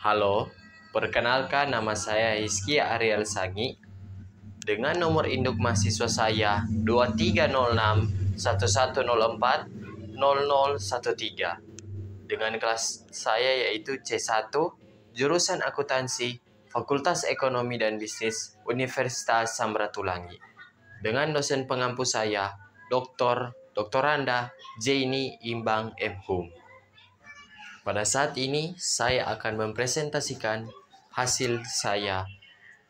Halo, perkenalkan nama saya Hizky Ariel Sangi dengan nomor induk mahasiswa saya 230611040013 dengan kelas saya yaitu C1 jurusan akuntansi Fakultas Ekonomi dan Bisnis Universitas Samratulangi dengan dosen pengampu saya Doktoranda Jaini Imbang M. Hum. Pada saat ini, saya akan mempresentasikan hasil saya,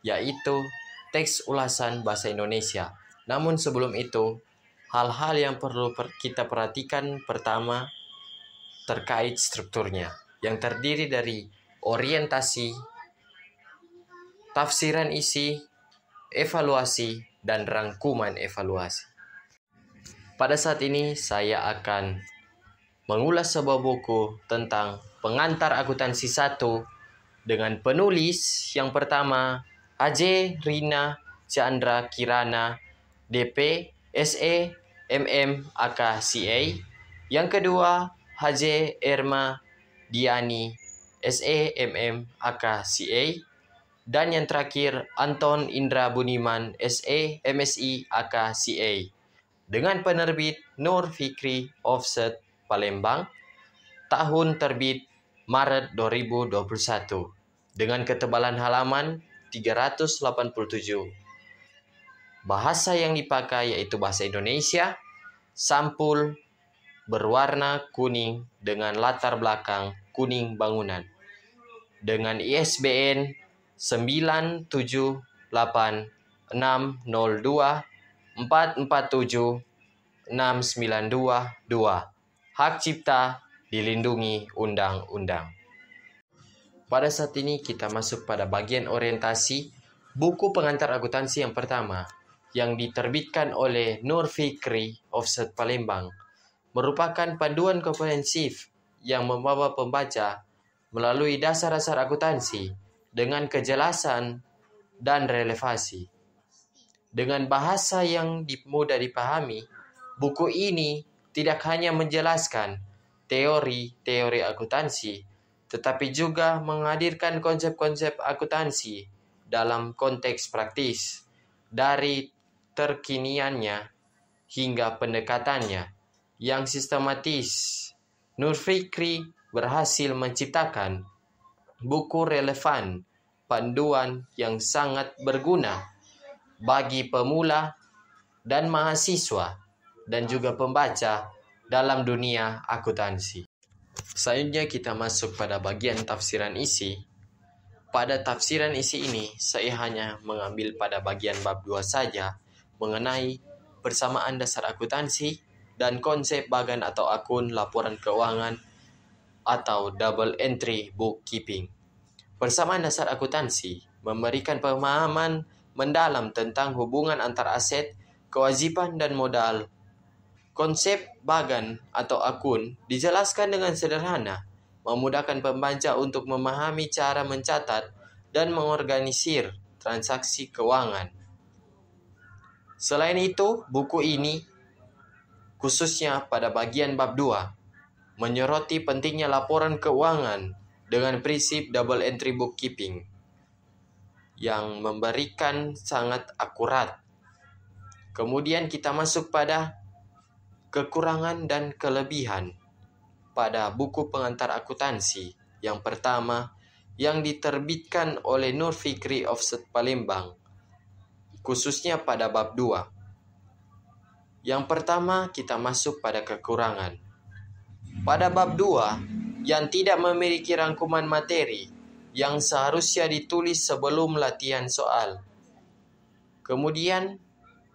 yaitu teks ulasan bahasa Indonesia. Namun sebelum itu, hal-hal yang perlu kita perhatikan pertama terkait strukturnya, yang terdiri dari orientasi, tafsiran isi, evaluasi, dan rangkuman evaluasi. Pada saat ini, saya akan mengulas sebuah buku tentang pengantar akuntansi 1 dengan penulis yang pertama H.J. Rina Chandra Kirana DP SE MM AK CA, yang kedua H.J. Erma Diani SE MM AK CA, dan yang terakhir Anton Indra Buniman SE MSI AK CA dengan penerbit Nur Fikri Offset Palembang, tahun terbit Maret 2021 dengan ketebalan halaman 387. Bahasa yang dipakai yaitu bahasa Indonesia, sampul berwarna kuning dengan latar belakang kuning bangunan dengan ISBN 9786024476922. Hak cipta dilindungi undang-undang. Pada saat ini kita masuk pada bagian orientasi buku pengantar akuntansi yang pertama yang diterbitkan oleh Nur Fikri Offset Palembang, merupakan panduan komprehensif yang membawa pembaca melalui dasar-dasar akuntansi dengan kejelasan dan relevansi. Dengan bahasa yang mudah dipahami, buku ini tidak hanya menjelaskan teori-teori akuntansi, tetapi juga menghadirkan konsep-konsep akuntansi dalam konteks praktis, dari terkiniannya hingga pendekatannya yang sistematis. Nur Fikri berhasil menciptakan buku relevan, panduan yang sangat berguna bagi pemula dan mahasiswa dan juga pembaca dalam dunia akuntansi. Selanjutnya kita masuk pada bagian tafsiran isi. Pada tafsiran isi ini, saya hanya mengambil pada bagian bab 2 saja mengenai persamaan dasar akuntansi dan konsep bagan atau akun laporan keuangan atau double entry bookkeeping. Persamaan dasar akuntansi memberikan pemahaman mendalam tentang hubungan antara aset, kewajiban, dan modal. Konsep bagan atau akun dijelaskan dengan sederhana, memudahkan pembaca untuk memahami cara mencatat dan mengorganisir transaksi keuangan. Selain itu, buku ini, khususnya pada bagian bab 2, menyoroti pentingnya laporan keuangan dengan prinsip double entry bookkeeping yang memberikan sangat akurat. Kemudian kita masuk pada kekurangan dan kelebihan pada buku pengantar akuntansi yang pertama yang diterbitkan oleh Nur Fikri Offset Palembang, khususnya pada bab 2. Yang pertama kita masuk pada kekurangan. Pada bab 2 yang tidak memiliki rangkuman materi yang seharusnya ditulis sebelum latihan soal. Kemudian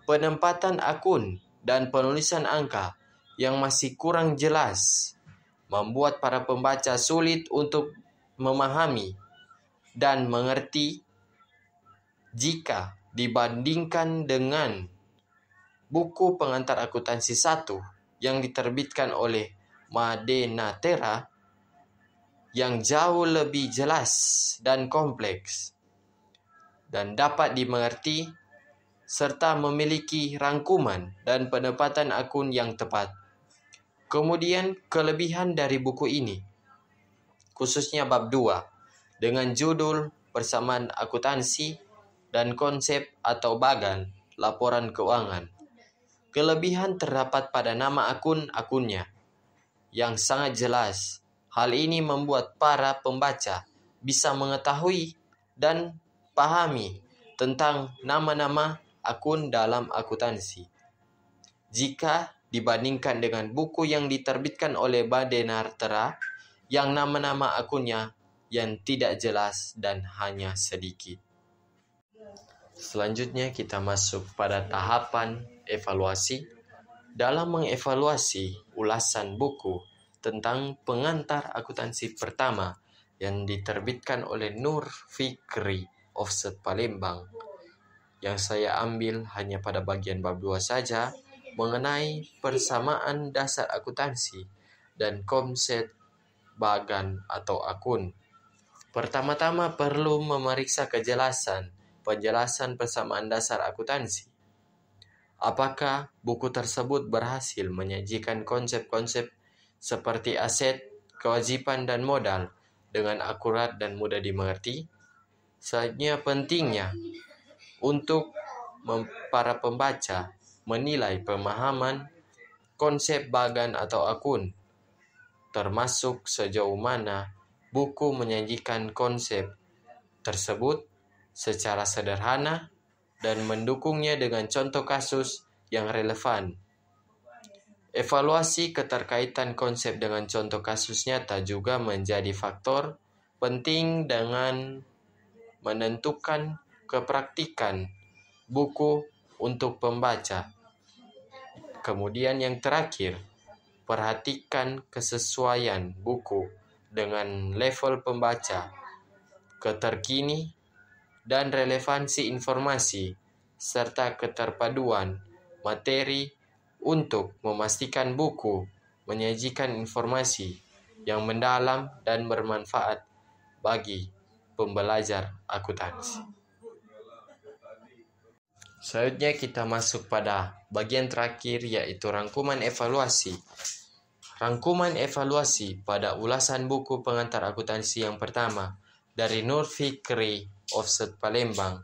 penempatan akun dan penulisan angka yang masih kurang jelas membuat para pembaca sulit untuk memahami dan mengerti jika dibandingkan dengan buku pengantar akuntansi 1 yang diterbitkan oleh Madenatera yang jauh lebih jelas dan kompleks dan dapat dimengerti serta memiliki rangkuman dan penempatan akun yang tepat. Kemudian kelebihan dari buku ini, khususnya bab 2, dengan judul Persamaan Akuntansi dan Konsep atau Bagan Laporan Keuangan. Kelebihan terdapat pada nama akun-akunnya yang sangat jelas. Hal ini membuat para pembaca bisa mengetahui dan pahami tentang nama-nama akun dalam akuntansi. Jika dibandingkan dengan buku yang diterbitkan oleh Badan Hartera yang nama-nama akunnya yang tidak jelas dan hanya sedikit. Selanjutnya kita masuk pada tahapan evaluasi. Dalam mengevaluasi ulasan buku tentang pengantar akuntansi pertama yang diterbitkan oleh Nur Fikri Offset Palembang, yang saya ambil hanya pada bagian bab 2 saja, mengenai persamaan dasar akuntansi dan konsep bagan atau akun. Pertama-tama perlu memeriksa penjelasan persamaan dasar akuntansi. Apakah buku tersebut berhasil menyajikan konsep-konsep seperti aset, kewajiban, dan modal dengan akurat dan mudah dimengerti? Selanjutnya pentingnya untuk para pembaca menilai pemahaman konsep bagan atau akun, termasuk sejauh mana buku menyajikan konsep tersebut secara sederhana dan mendukungnya dengan contoh kasus yang relevan. Evaluasi keterkaitan konsep dengan contoh kasus nyata juga menjadi faktor penting dengan menentukan kepraktikan buku untuk pembaca. Kemudian yang terakhir, perhatikan kesesuaian buku dengan level pembaca, keterkini dan relevansi informasi, serta keterpaduan materi untuk memastikan buku menyajikan informasi yang mendalam dan bermanfaat bagi pembelajar akuntansi. Selanjutnya kita masuk pada bagian terakhir, yaitu rangkuman evaluasi. Rangkuman evaluasi pada ulasan buku pengantar akuntansi yang pertama dari Nur Fikri Offset Palembang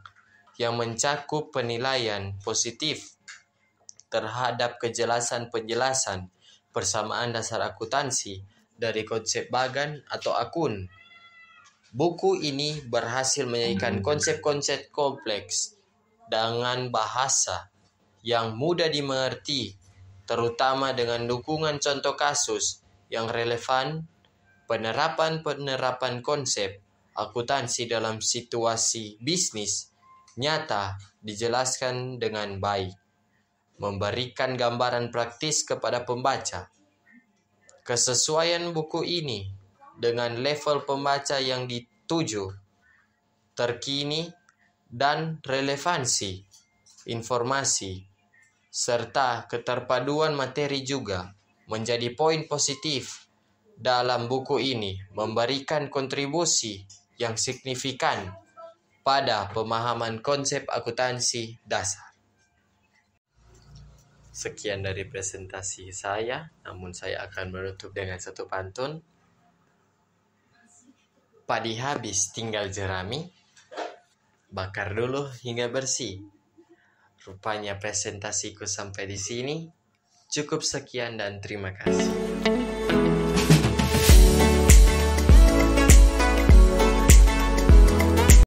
yang mencakup penilaian positif terhadap penjelasan persamaan dasar akuntansi dari konsep bagan atau akun. Buku ini berhasil menyajikan konsep-konsep kompleks dengan bahasa yang mudah dimengerti, terutama dengan dukungan contoh kasus yang relevan. Penerapan konsep akuntansi dalam situasi bisnis nyata dijelaskan dengan baik, memberikan gambaran praktis kepada pembaca. Kesesuaian buku ini dengan level pembaca yang dituju, terkini dan relevansi informasi, serta keterpaduan materi juga menjadi poin positif dalam buku ini, memberikan kontribusi yang signifikan pada pemahaman konsep akuntansi dasar. Sekian dari presentasi saya, namun saya akan menutup dengan satu pantun. Padi habis tinggal jerami, bakar dulu hingga bersih. Rupanya presentasiku sampai di sini. Cukup sekian dan terima kasih.